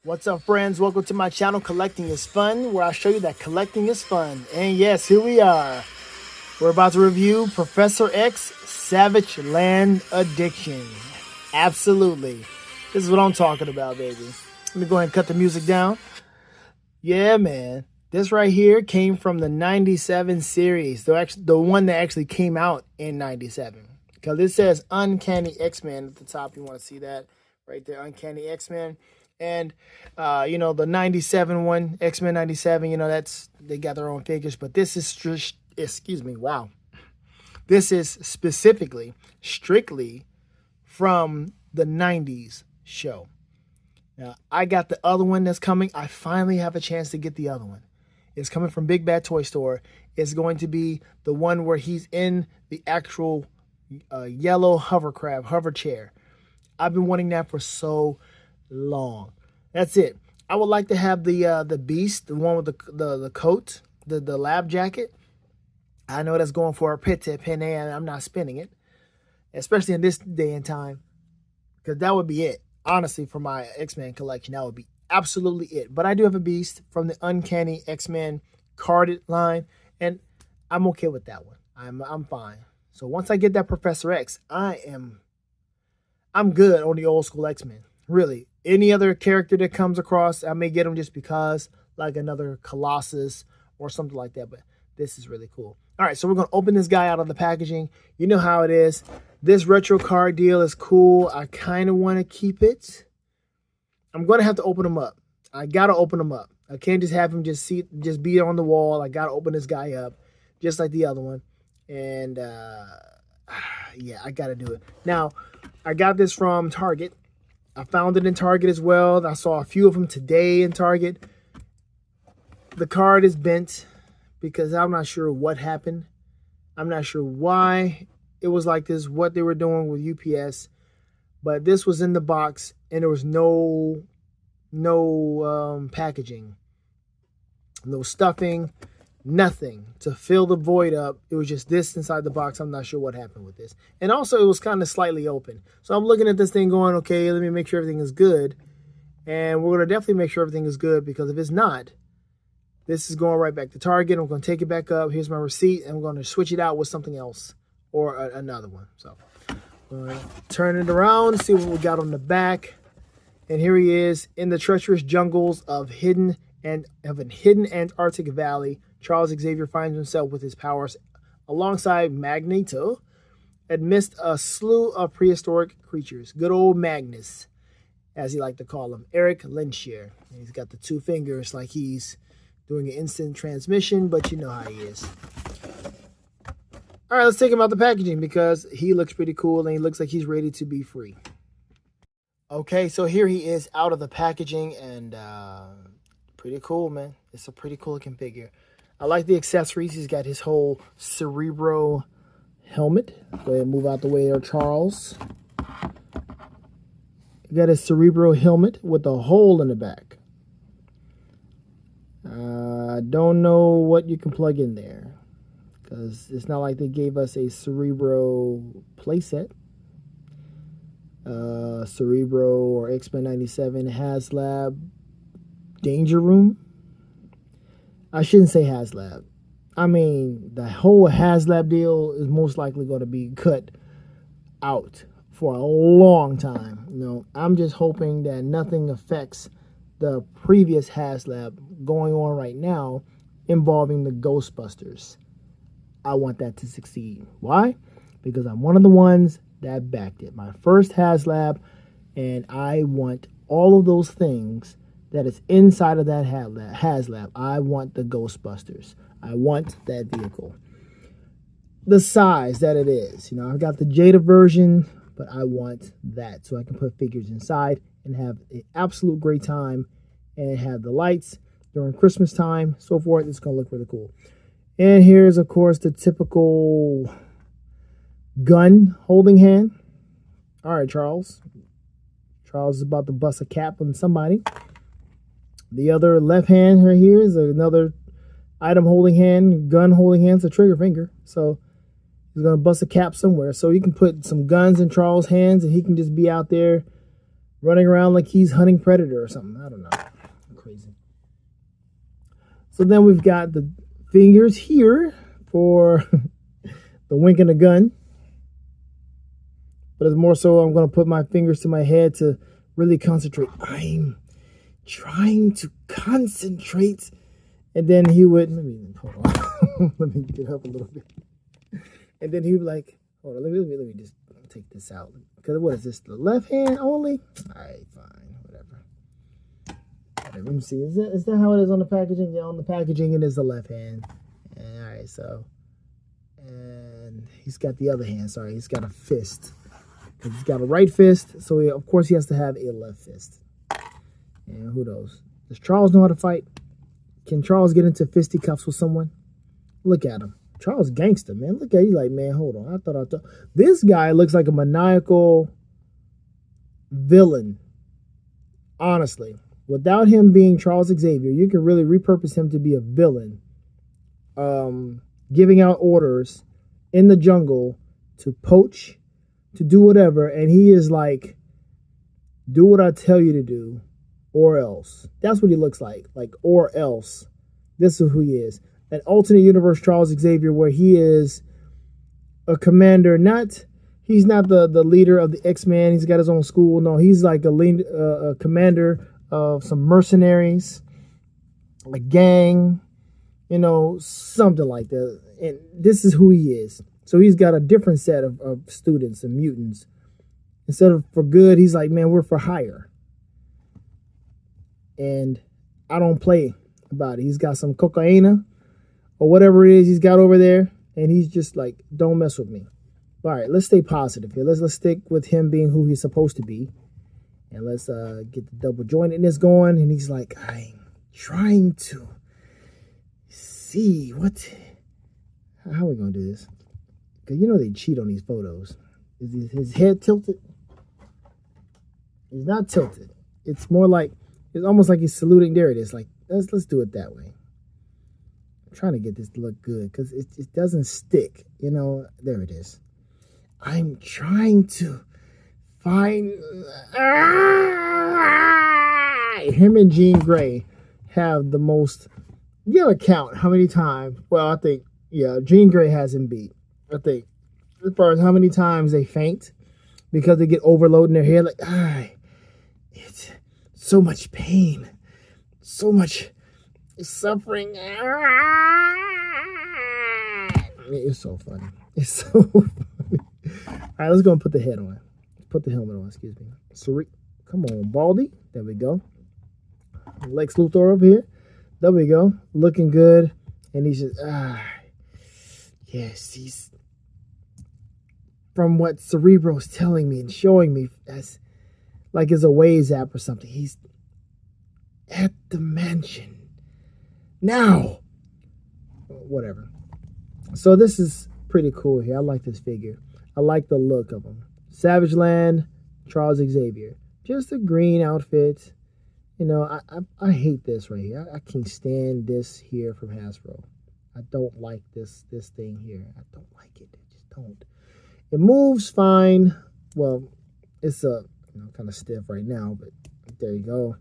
What's up, friends? Welcome to my channel, Collecting is Fun, where I show you that collecting is fun. And yes, here we are. We're about to review Professor X Savage Land Addiction. Absolutely. This is what I'm talking about, baby. Let me go ahead and cut the music down. Yeah, man. This right here came from the 97 series, the one that actually came out in 97. Because it says Uncanny X-Men at the top. You want to see that right there, Uncanny X-Men. And, you know, the 97 one, X-Men 97, you know, they got their own figures. But this is, wow. This is specifically, strictly from the 90s show. Now, I got the other one that's coming. I finally have a chance to get the other one. It's coming from Big Bad Toy Store. It's going to be the one where he's in the actual yellow hover chair. I've been wanting that for so long. That's it. I would like to have the Beast, the one with the coat, the lab jacket. I know that's going for a penny, and I'm not spending it, especially in this day and time, because that would be it. Honestly, for my X-Men collection, that would be absolutely it. But I do have a Beast from the Uncanny X-Men carded line, and I'm okay with that one. I'm fine. So once I get that Professor X, I'm good on the old school X-Men. Really, any other character that comes across, I may get them just because, like another Colossus or something like that. But this is really cool. All right, so we're going to open this guy out of the packaging. You know how it is. This retro card deal is cool. I kind of want to keep it. I'm going to have to open them up. I got to open them up. I can't just have him just be on the wall. I got to open this guy up just like the other one. And, yeah, I got to do it. Now, I got this from Target. I found it in Target as well. I saw a few of them today in Target. The card is bent because I'm not sure what happened. I'm not sure why it was like this, what they were doing with UPS. But this was in the box, and there was no packaging, no stuffing, nothing to fill the void up. It was just this inside the box. I'm not sure what happened with this. And also, it was kind of slightly open. So I'm looking at this thing going, okay, let me make sure everything is good. And we're going to definitely make sure everything is good, because if it's not, this is going right back to Target. I'm going to take it back up. Here's my receipt, and I'm going to switch it out with something else or another one. So turn it around, see what we got on the back. And here he is in the treacherous jungles of an hidden Antarctic valley. Charles Xavier finds himself with his powers alongside Magneto amidst a slew of prehistoric creatures. Good old Magnus, as he liked to call him, Eric Lenshier. He's got the two fingers like he's doing an instant transmission, but you know how he is. All right, let's take him out the packaging because he looks pretty cool and he looks like he's ready to be free. Okay, so here he is out of the packaging, and pretty cool, man. It's a pretty cool looking figure. I like the accessories. He's got his whole Cerebro helmet. Go ahead and move out the way there, Charles. He got his Cerebro helmet with a hole in the back. I don't know what you can plug in there, because it's not like they gave us a Cerebro playset. Cerebro or X-Men 97 HasLab Danger Room. I shouldn't say HasLab. I mean, the whole HasLab deal is most likely going to be cut out for a long time. You know, I'm just hoping that nothing affects the previous HasLab going on right now involving the Ghostbusters. I want that to succeed. Why? Because I'm one of the ones that backed it. My first HasLab, and I want all of those things that is inside of that HasLab. I want the Ghostbusters. I want that vehicle. The size that it is. You know, I've got the Jada version, but I want that so I can put figures inside and have an absolute great time and have the lights during Christmas time, so forth. It's going to look really cool. And here's, of course, the typical gun holding hand. All right, Charles. Charles is about to bust a cap on somebody. The other left hand right here is another item holding hand, gun holding hand. It's a trigger finger. So He's going to bust a cap somewhere. So you can put some guns in Charles' hands and he can just be out there running around like he's hunting predator or something. I don't know. Crazy. So then we've got the fingers here for the wink and the gun. But it's more so I'm going to put my fingers to my head to really concentrate. I'm trying to concentrate. And then he would, let me get up a little bit. And then he would like, hold on, let me just take this out. Because what is this, the left hand only? All right, fine, whatever. Let me see, is that how it is on the packaging? Yeah, on the packaging it is the left hand. And, all right, so, and he's got the other hand, sorry, he's got a fist. He's got a right fist, so of course he has to have a left fist. And who knows? Does Charles know how to fight? Can Charles get into fisticuffs with someone? Look at him. Charles gangster, man. Look at you like, man, hold on. I thought. This guy looks like a maniacal villain. Honestly. Without him being Charles Xavier, you can really repurpose him to be a villain. Giving out orders in the jungle to poach, to do whatever. And he is like, do what I tell you to do or else. That's what he looks like. Like, or else. This is who he is. An alternate universe Charles Xavier where he is a commander, he's not the leader of the X-Men. He's got his own school. No, he's like a commander of some mercenaries, a gang, you know, something like that. And this is who he is. So he's got a different set of students and mutants. Instead of for good, he's like, man, we're for hire. And I don't play about it. He's got some cocaine or whatever it is he's got over there, and he's just like, don't mess with me. All right, let's stay positive here. Let's stick with him being who he's supposed to be. And let's get the double jointedness going. And he's like, I'm trying to see how are we going to do this? Because you know they cheat on these photos. Is his head tilted? He's not tilted. It's more like, it's almost like he's saluting. There it is. Like, let's do it that way. I'm trying to get this to look good because it doesn't stick. You know, there it is. I'm trying to find... Him and Jean Grey have the most... You gotta count how many times... Well, I think, yeah, Jean Grey has him beat. I think, as far as how many times they faint because they get overloaded in their head. Like, it's so much pain. So much... suffering. It's so funny. It's so funny. All right, let's go and put the head on. Put the helmet on, excuse me. Sorry. Come on, Baldy. There we go. Lex Luthor up here. There we go. Looking good. And he's just, yes, he's, from what Cerebro's telling me and showing me, that's like it's a Waze app or something. He's at the mansion. Now, whatever. So this is pretty cool here. I like this figure. I like the look of him. Savage Land, Charles Xavier. Just a green outfit. You know, I hate this right here. I can't stand this here from Hasbro. I don't like this thing here. I don't like it. I just don't. It moves fine. Well, it's kind of stiff right now, but there you go.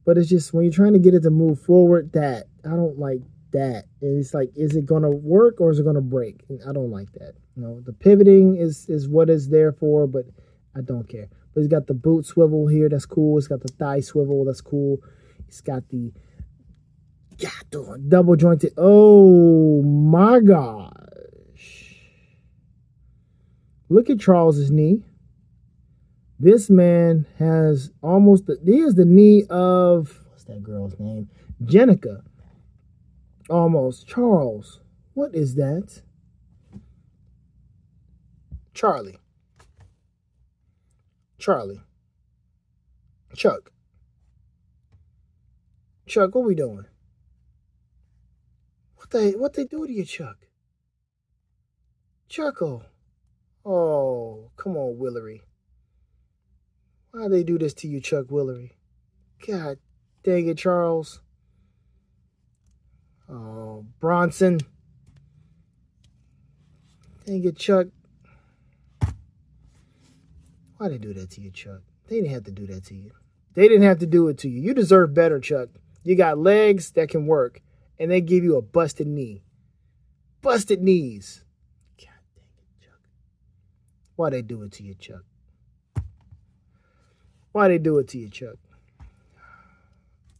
But it's just when you're trying to get it to move forward, I don't like that. And it's like, is it going to work or is it going to break? And I don't like that. You know, the pivoting is what it's there for, but I don't care. But it's got the boot swivel here. That's cool. It's got the thigh swivel. That's cool. It's got the double jointed. Oh my gosh. Look at Charles's knee. This man has almost, here's the knee of, what's that girl's name? Jenica. Almost. Charles. What is that? Charlie. Chuck. Chuck, what we doing? What they do to you, Chuck? Chuckle. Oh, come on, Willery. Why they do this to you, Chuck Willery? God dang it, Charles. Oh, Bronson. Dang it, Chuck. Why'd they do that to you, Chuck? They didn't have to do that to you. They didn't have to do it to you. You deserve better, Chuck. You got legs that can work, and they give you a busted knee. Busted knees. God dang it, Chuck. Why'd they do it to you, Chuck? Why'd they do it to you, Chuck?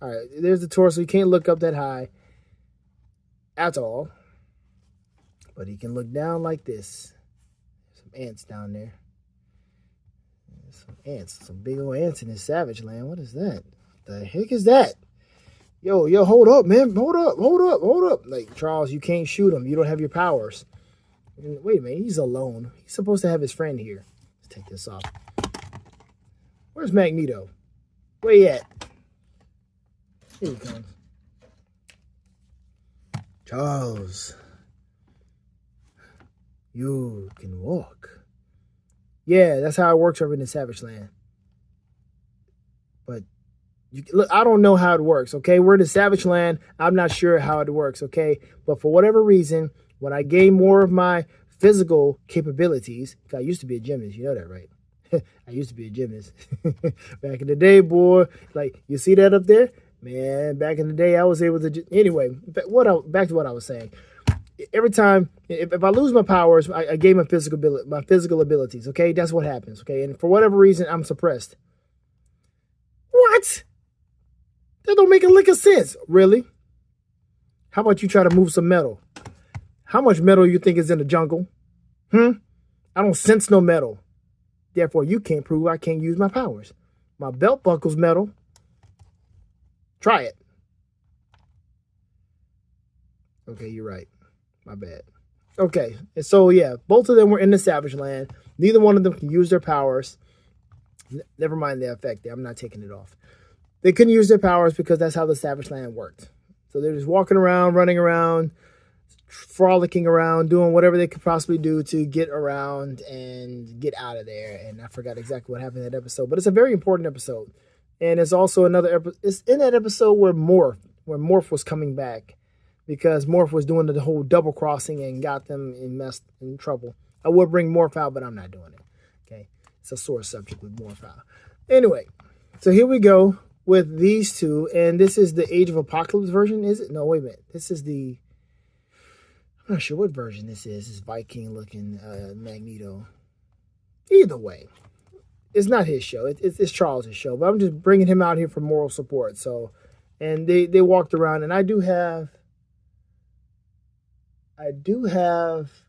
All right, there's the torso. You can't look up that high at all. But he can look down like this. Some ants down there. Some ants. Some big old ants in this savage land. What is that? The heck is that? Yo, hold up, man. Hold up. Like, Charles, you can't shoot him. You don't have your powers. And wait a minute. He's alone. He's supposed to have his friend here. Let's take this off. Where's Magneto? Where he at? Here he comes. Charles. You can walk. Yeah, that's how it works over in the Savage Land. But look, I don't know how it works, okay? We're in the Savage Land. I'm not sure how it works, okay? But for whatever reason, when I gain more of my physical capabilities, I used to be a gymnast, you know that, right? I used to be a gymnast. Back in the day, boy, like, you see that up there? Man, back in the day, I was able to... Anyway, back to what I was saying. Every time, if I lose my powers, I gain my physical abilities, okay? That's what happens, okay? And for whatever reason, I'm suppressed. What? That don't make a lick of sense. Really? How about you try to move some metal? How much metal you think is in the jungle? I don't sense no metal. Therefore, you can't prove I can't use my powers. My belt buckle's metal. Try it. Okay, you're right. My bad. Okay, and so, yeah, both of them were in the Savage Land. Neither one of them can use their powers. Never mind the effect there. I'm not taking it off. They couldn't use their powers because that's how the Savage Land worked. So they're just walking around, running around, frolicking around, doing whatever they could possibly do to get around and get out of there. And I forgot exactly what happened in that episode, but it's a very important episode. And it's also another episode. It's in that episode where Morph was coming back because Morph was doing the whole double crossing and got them in trouble. I would bring Morph out, but I'm not doing it. Okay, it's a sore subject with Morph out. Anyway, so here we go with these two, and this is the Age of Apocalypse version, is it? No, wait a minute. This is the... I'm not sure what version this is. This Viking-looking Magneto. Either way, it's not his show. It's Charles' show, but I'm just bringing him out here for moral support. So, and they walked around, and I do have,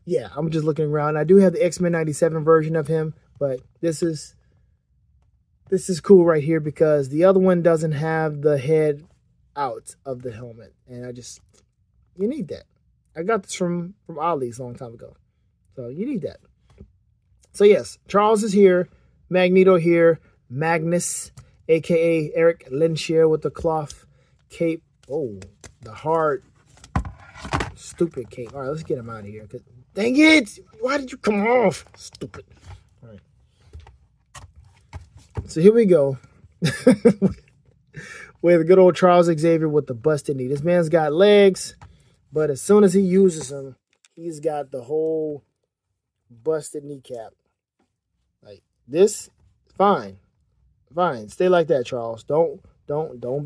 yeah, I'm just looking around. I do have the X-Men 97 version of him, but this is cool right here because the other one doesn't have the head out of the helmet, and you need that. I got this from Ollie's a long time ago. So you need that. So yes, Charles is here. Magneto here. Magnus, a.k.a. Eric Lenshier with the cloth cape. Oh, the hard, stupid cape. All right, let's get him out of here. Dang it! Why did you come off? Stupid. All right. So here we go. With good old Charles Xavier with the busted knee. This man's got legs. But as soon as he uses them, he's got the whole busted kneecap. Like this, fine. Stay like that, Charles. Don't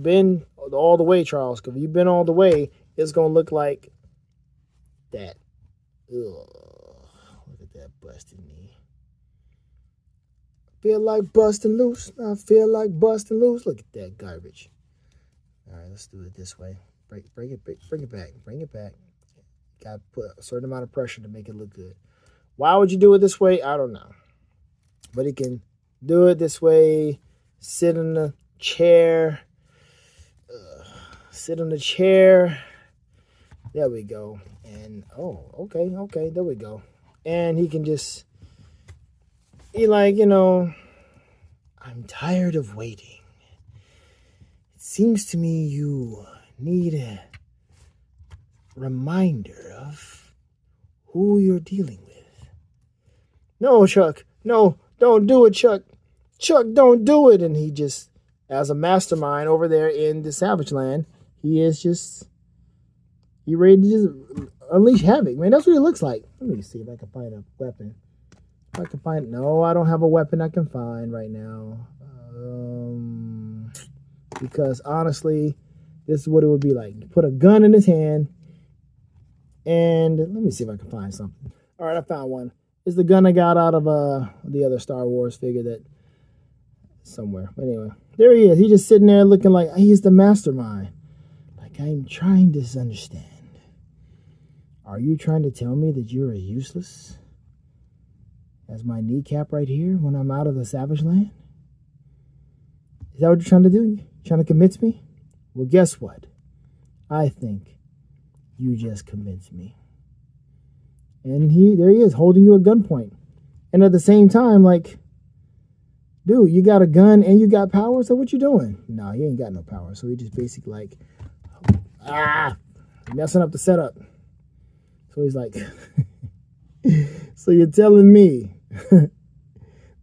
bend all the way, Charles. Because if you bend all the way, it's gonna look like that. Ugh, look at that busted knee. Feel like busting loose. I feel like busting loose. Look at that garbage. All right, let's do it this way. Bring it back. Got to put a certain amount of pressure to make it look good. Why would you do it this way? I don't know. But he can do it this way. Sit in the chair. There we go. And, okay, there we go. And he can just be like, I'm tired of waiting. It seems to me you need a reminder of who you're dealing with. No, Chuck. No, don't do it, Chuck. Chuck, don't do it. And he just, as a mastermind over there in the Savage Land, he is just He ready to just unleash havoc, man. That's what it looks like. Let me see if I can find a weapon. If I can find, no, I don't have a weapon I can find right now. Because honestly, this is what it would be like. You put a gun in his hand, and let me see if I can find something. All right, I found one. It's the gun I got out of the other Star Wars figure that somewhere. But anyway, there he is. He's just sitting there looking like he's the mastermind. Like, I'm trying to understand. Are you trying to tell me that you're as useless as my kneecap right here when I'm out of the Savage Land? Is that what you're trying to do? Trying to convince me? Well, guess what? I think you just convinced me. And there he is, holding you at gunpoint. And at the same time, like, dude, you got a gun and you got power, so what you doing? No, he ain't got no power. So he just basically like, messing up the setup. So he's like, so you're telling me,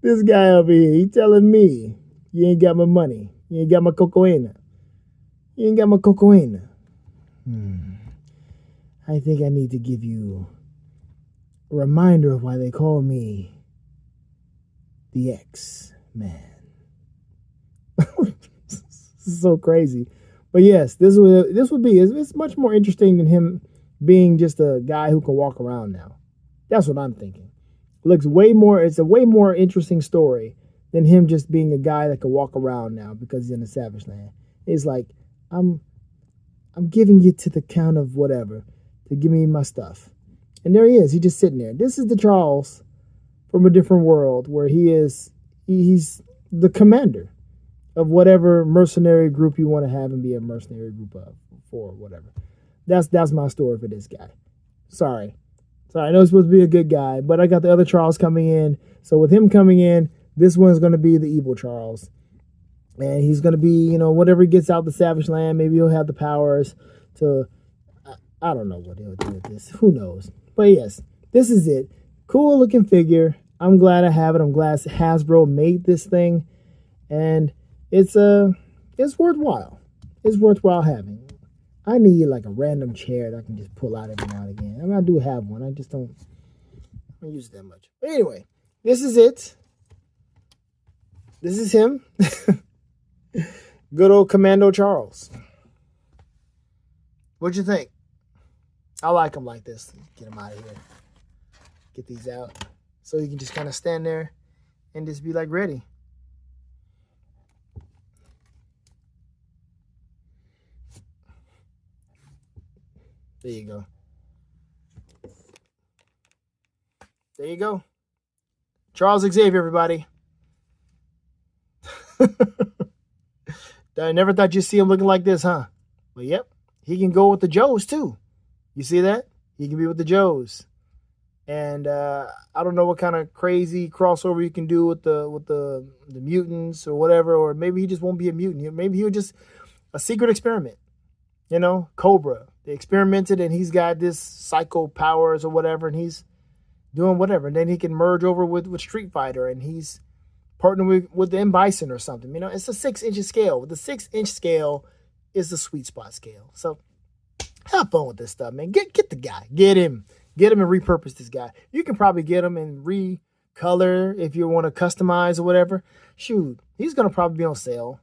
this guy over here, he telling me, you ain't got my money. You ain't got my cocaine. You ain't got my cocaine. I think I need to give you a reminder of why they call me the X-Man. This is so crazy. But yes, this would be, it's much more interesting than him being just a guy who can walk around now. That's what I'm thinking. It's a way more interesting story than him just being a guy that can walk around now because he's in the Savage Land. It's like, I'm giving you to the count of whatever to give me my stuff. And there he is. He's just sitting there. This is the Charles from a different world where he's the commander of whatever mercenary group you want to have and be a mercenary group of for whatever. That's my story for this guy. Sorry, I know it's supposed to be a good guy, but I got the other Charles coming in. So with him coming in, this one's going to be the evil Charles. And he's going to be, whatever he gets out the Savage Land, maybe he'll have the powers to, I don't know what he'll do with this. Who knows? But yes, this is it. Cool looking figure. I'm glad I have it. I'm glad Hasbro made this thing. And it's worthwhile. It's worthwhile having. I need like a random chair that I can just pull out every now and again. I mean, I do have one. I just don't use it that much. But anyway, this is it. This is him. Good old Commando Charles. What'd you think? I like him like this. Get him out of here. Get these out. So you can just kind of stand there and just be like ready. There you go. There you go. Charles Xavier, everybody. I never thought you'd see him looking like this, huh? But yep, he can go with the Joes too. You see that? He can be with the Joes. And I don't know what kind of crazy crossover you can do with the mutants or whatever, or maybe he just won't be a mutant. Maybe he'll just a secret experiment. Cobra. They experimented and he's got this psycho powers or whatever, and he's doing whatever. And then he can merge over with Street Fighter, and he's partnering with the M. Bison or something. It's a 6-inch scale. The 6-inch scale is the sweet spot scale. So have fun with this stuff, man. Get the guy. Get him and repurpose this guy. You can probably get him and recolor if you want to customize or whatever. Shoot, he's going to probably be on sale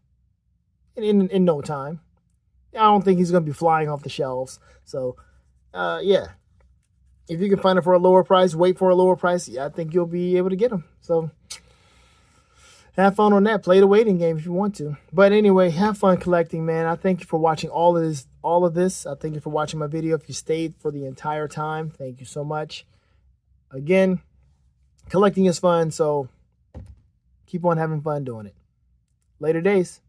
in no time. I don't think he's going to be flying off the shelves. So, yeah. If you can find it for a lower price, wait for a lower price, yeah, I think you'll be able to get him. So, have fun on that. Play the waiting game if you want to. But anyway, have fun collecting, man. I thank you for watching all of this. I thank you for watching my video. If you stayed for the entire time, thank you so much. Again, collecting is fun, so keep on having fun doing it. Later days.